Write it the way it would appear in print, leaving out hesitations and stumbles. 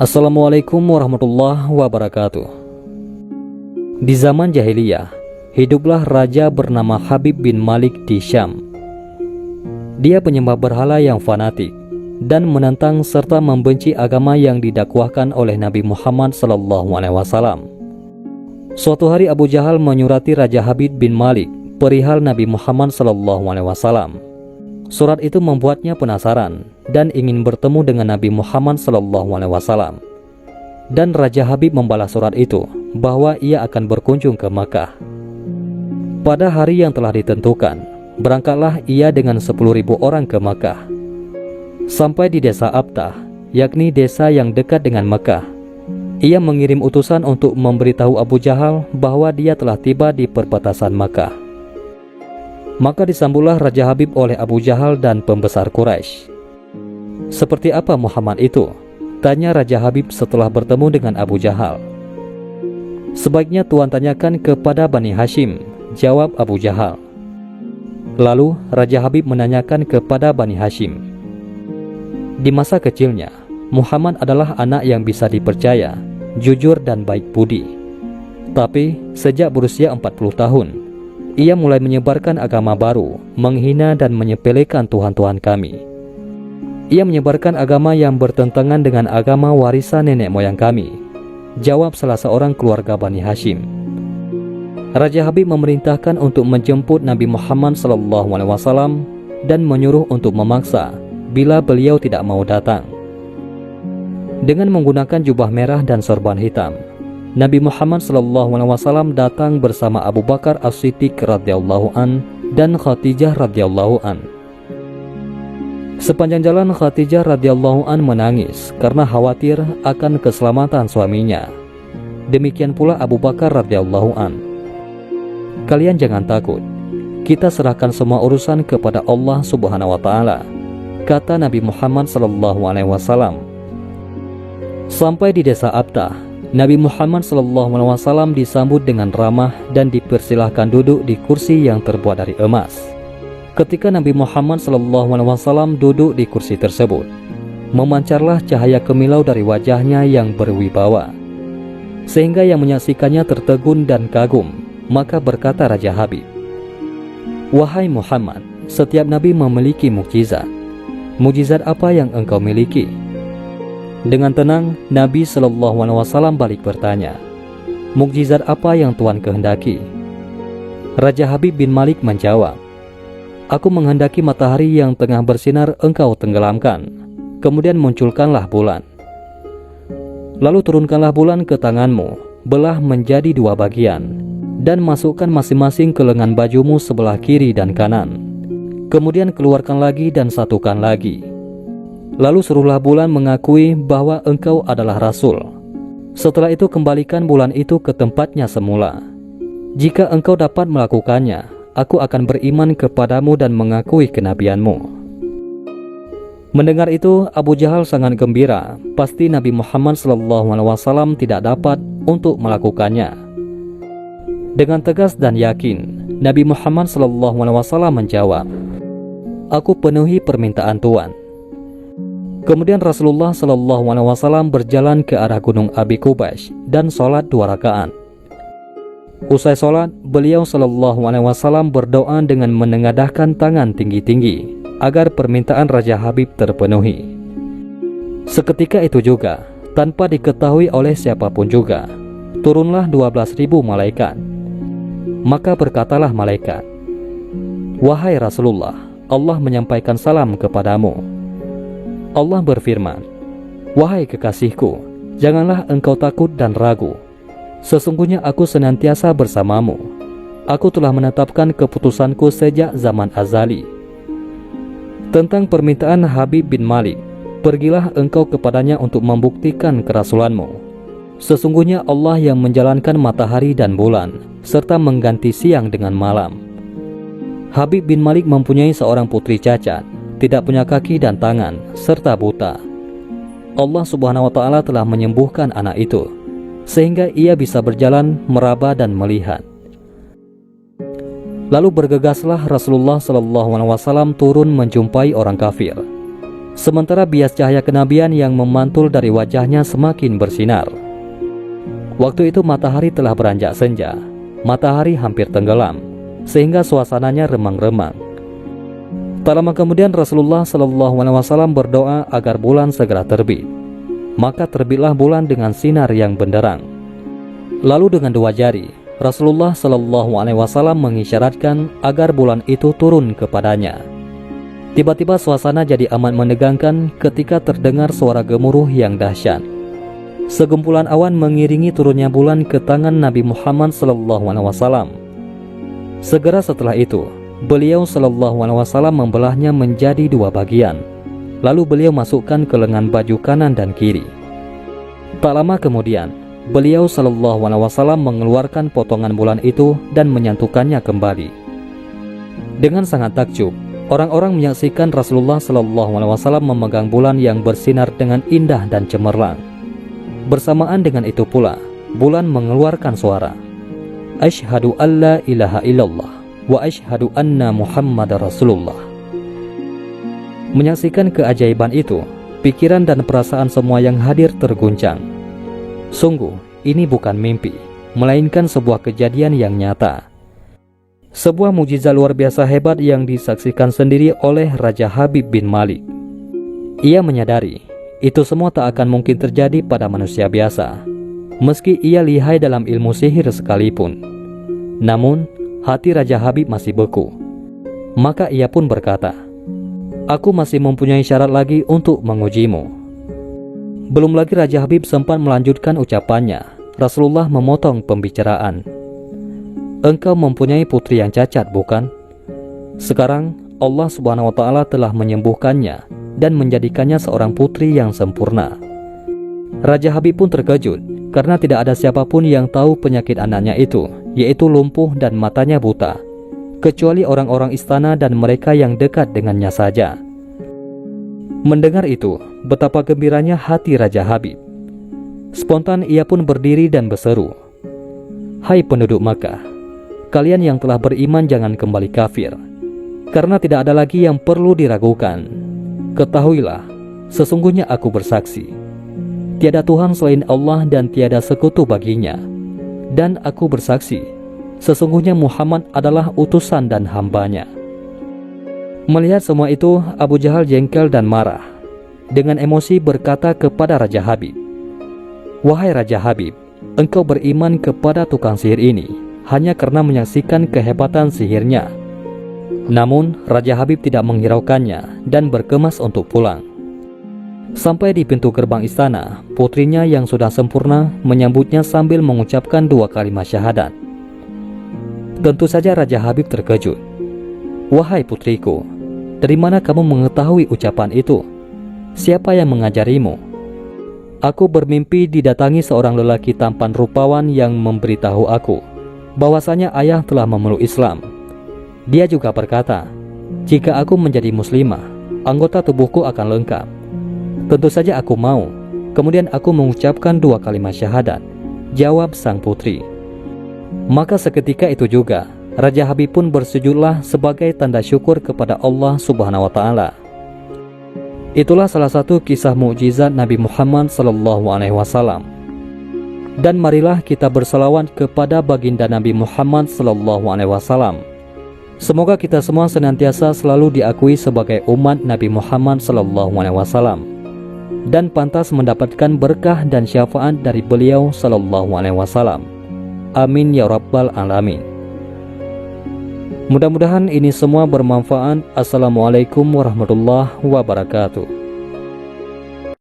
Assalamualaikum warahmatullahi wabarakatuh. Di zaman jahiliyah, hiduplah raja bernama Habib bin Malik di Syam. Dia penyembah berhala yang fanatik dan menentang serta membenci agama yang didakwahkan oleh Nabi Muhammad SAW. Suatu hari Abu Jahal menyurati Raja Habib bin Malik perihal Nabi Muhammad SAW. Surat itu membuatnya penasaran dan ingin bertemu dengan Nabi Muhammad SAW. Dan Raja Habib membalas surat itu bahwa ia akan berkunjung ke Makkah. Pada hari yang telah ditentukan, berangkatlah ia dengan 10.000 orang ke Makkah. Sampai di desa Abtah, yakni desa yang dekat dengan Makkah, ia mengirim utusan untuk memberitahu Abu Jahal bahwa dia telah tiba di perbatasan Makkah. Maka disambutlah Raja Habib oleh Abu Jahal dan pembesar Quraisy. "Seperti apa Muhammad itu?" tanya Raja Habib setelah bertemu dengan Abu Jahal. "Sebaiknya Tuan tanyakan kepada Bani Hashim," jawab Abu Jahal. Lalu Raja Habib menanyakan kepada Bani Hashim. Di masa kecilnya, Muhammad adalah anak yang bisa dipercaya, jujur dan baik budi. Tapi sejak berusia 40 tahun, ia mulai menyebarkan agama baru, menghina dan menyepelekan Tuhan-Tuhan kami. Ia menyebarkan agama yang bertentangan dengan agama warisan nenek moyang kami, jawab salah seorang keluarga Bani Hashim. Raja Habib memerintahkan untuk menjemput Nabi Muhammad SAW dan menyuruh untuk memaksa bila beliau tidak mau datang. Dengan menggunakan jubah merah dan sorban hitam, Nabi Muhammad SAW datang bersama Abu Bakar As-Siddiq radhiyallahu an dan Khadijah radhiyallahu an. Sepanjang jalan Khadijah radhiyallahu an menangis karena khawatir akan keselamatan suaminya. Demikian pula Abu Bakar radhiyallahu an. "Kalian jangan takut. Kita serahkan semua urusan kepada Allah Subhanahu wa taala," kata Nabi Muhammad SAW. Sampai di desa Abtah, Nabi Muhammad SAW disambut dengan ramah dan dipersilahkan duduk di kursi yang terbuat dari emas. Ketika Nabi Muhammad SAW duduk di kursi tersebut, memancarlah cahaya kemilau dari wajahnya yang berwibawa, sehingga yang menyaksikannya tertegun dan kagum. Maka berkata Raja Habib, "Wahai Muhammad, setiap Nabi memiliki mukjizat. Mukjizat apa yang engkau miliki?" Dengan tenang, Nabi SAW balik bertanya, "Mukjizat apa yang Tuan kehendaki?" Raja Habib bin Malik menjawab, "Aku menghendaki matahari yang tengah bersinar engkau tenggelamkan, kemudian munculkanlah bulan. Lalu turunkanlah bulan ke tanganmu, belah menjadi 2 bagian, dan masukkan masing-masing ke lengan bajumu sebelah kiri dan kanan. Kemudian keluarkan lagi dan satukan lagi. Lalu suruhlah bulan mengakui bahwa engkau adalah Rasul. Setelah itu kembalikan bulan itu ke tempatnya semula. Jika engkau dapat melakukannya, aku akan beriman kepadamu dan mengakui kenabianmu." Mendengar itu, Abu Jahal sangat gembira. Pasti Nabi Muhammad SAW tidak dapat untuk melakukannya. Dengan tegas dan yakin, Nabi Muhammad SAW menjawab, "Aku penuhi permintaan Tuan." Kemudian Rasulullah SAW berjalan ke arah gunung Abi Qubays dan sholat 2 rakaat. Usai sholat, beliau SAW berdoa dengan menengadahkan tangan tinggi-tinggi agar permintaan Raja Habib terpenuhi. Seketika itu juga, tanpa diketahui oleh siapapun juga, turunlah 12.000 malaikat. Maka berkatalah malaikat, "Wahai Rasulullah, Allah menyampaikan salam kepadamu." Allah berfirman, "Wahai kekasihku, janganlah engkau takut dan ragu. Sesungguhnya aku senantiasa bersamamu. Aku telah menetapkan keputusanku sejak zaman azali." Tentang permintaan Habib bin Malik, "Pergilah engkau kepadanya untuk membuktikan kerasulanmu. Sesungguhnya Allah yang menjalankan matahari dan bulan, serta mengganti siang dengan malam." Habib bin Malik mempunyai seorang putri cacat, tidak punya kaki dan tangan, serta buta. Allah Subhanahu wa taala telah menyembuhkan anak itu, sehingga ia bisa berjalan, meraba dan melihat. Lalu bergegaslah Rasulullah SAW turun menjumpai orang kafir. sementara bias cahaya kenabian yang memantul dari wajahnya semakin bersinar. Waktu itu matahari telah beranjak senja, matahari hampir tenggelam, sehingga suasananya remang-remang. Tak lama kemudian Rasulullah SAW berdoa agar bulan segera terbit. Maka terbitlah bulan dengan sinar yang benderang. Lalu dengan 2 jari, Rasulullah SAW mengisyaratkan agar bulan itu turun kepadanya. Tiba-tiba suasana jadi amat menegangkan ketika terdengar suara gemuruh yang dahsyat. Segumpulan awan mengiringi turunnya bulan ke tangan Nabi Muhammad SAW. Segera setelah itu, beliau SAW membelahnya menjadi 2 bagian. Lalu beliau masukkan ke lengan baju kanan dan kiri. Tak lama kemudian, beliau SAW mengeluarkan potongan bulan itu dan menyatukannya kembali. Dengan sangat takjub, orang-orang menyaksikan Rasulullah SAW memegang bulan yang bersinar dengan indah dan cemerlang. Bersamaan dengan itu pula, bulan mengeluarkan suara, Asyhadu an la ilaha illallah wa asyhadu anna Muhammadar Rasulullah. Menyaksikan keajaiban itu, pikiran dan perasaan semua yang hadir terguncang. Sungguh, ini bukan mimpi, melainkan sebuah kejadian yang nyata. Sebuah mukjizat luar biasa hebat yang disaksikan sendiri oleh Raja Habib bin Malik. Ia menyadari, itu semua tak akan mungkin terjadi pada manusia biasa, meski ia lihai dalam ilmu sihir sekalipun. Namun, hati Raja Habib masih beku. Maka ia pun berkata, "Aku masih mempunyai syarat lagi untuk mengujimu." Belum lagi Raja Habib sempat melanjutkan ucapannya, Rasulullah memotong pembicaraan. "Engkau mempunyai putri yang cacat, bukan? Sekarang Allah Subhanahu wa Ta'ala telah menyembuhkannya dan menjadikannya seorang putri yang sempurna." Raja Habib pun terkejut karena tidak ada siapapun yang tahu penyakit anaknya itu, yaitu lumpuh dan matanya buta, kecuali orang-orang istana dan mereka yang dekat dengannya saja. Mendengar itu, betapa gembiranya hati Raja Habib. Spontan ia pun berdiri dan berseru, "Hai penduduk Makkah, kalian yang telah beriman jangan kembali kafir, karena tidak ada lagi yang perlu diragukan. Ketahuilah, sesungguhnya aku bersaksi, tiada Tuhan selain Allah dan tiada sekutu baginya. Dan aku bersaksi, sesungguhnya Muhammad adalah utusan dan hambanya." Melihat semua itu, Abu Jahal jengkel dan marah. Dengan emosi berkata kepada Raja Habib, "Wahai Raja Habib, engkau beriman kepada tukang sihir ini hanya karena menyaksikan kehebatan sihirnya." Namun, Raja Habib tidak menghiraukannya dan berkemas untuk pulang. Sampai di pintu gerbang istana, putrinya yang sudah sempurna menyambutnya sambil mengucapkan 2 kalimat syahadat. Tentu saja Raja Habib terkejut. "Wahai putriku, dari mana kamu mengetahui ucapan itu? Siapa yang mengajarimu?" "Aku bermimpi didatangi seorang lelaki tampan rupawan yang memberitahu aku bahwasanya ayah telah memeluk Islam. Dia juga berkata, jika aku menjadi muslimah, anggota tubuhku akan lengkap. Tentu saja aku mau. Kemudian aku mengucapkan 2 kalimat syahadat," jawab sang putri. Maka seketika itu juga Raja Habib pun bersujudlah sebagai tanda syukur kepada Allah Subhanahu wa Ta'ala. Itulah salah satu kisah mukjizat Nabi Muhammad SAW. Dan marilah kita berselawat kepada baginda Nabi Muhammad SAW. Semoga kita semua senantiasa selalu diakui sebagai umat Nabi Muhammad SAW dan pantas mendapatkan berkah dan syafaat dari beliau SAW. Amin ya rabbal alamin. Mudah-mudahan ini semua bermanfaat. Assalamualaikum warahmatullahi wabarakatuh.